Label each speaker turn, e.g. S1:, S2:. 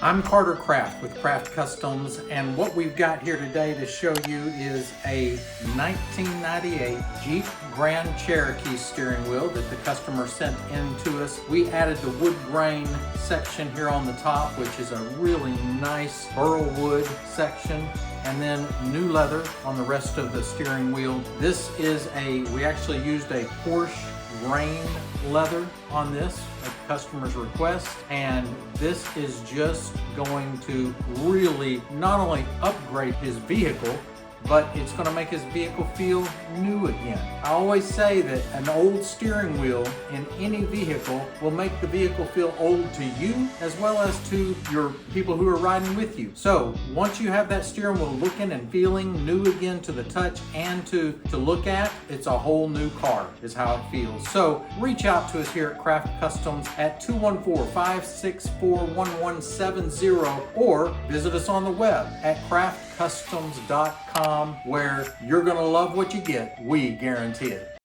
S1: I'm Carter Craft with Craft Customs, and what we've got here today to show you is a 1998 Jeep Grand Cherokee steering wheel that the customer sent in to us. We added the wood grain section here on the top, which is a really nice burlwood section, and then new leather on the rest of the steering wheel. This is we actually used a Porsche grain leather on this at the customer's request, and this is just going to really not only upgrade his vehicle, but it's going to make his vehicle feel new again. I always say that an old steering wheel in any vehicle will make the vehicle feel old to you as well as to your people who are riding with you. So once you have that steering wheel looking and feeling new again to the touch and to look at, it's a whole new car is how it feels. So reach out to us here at Craft Customs at 214-564-1170 or visit us on the web at craftcustoms.com, where you're going to love what you get. We guarantee it.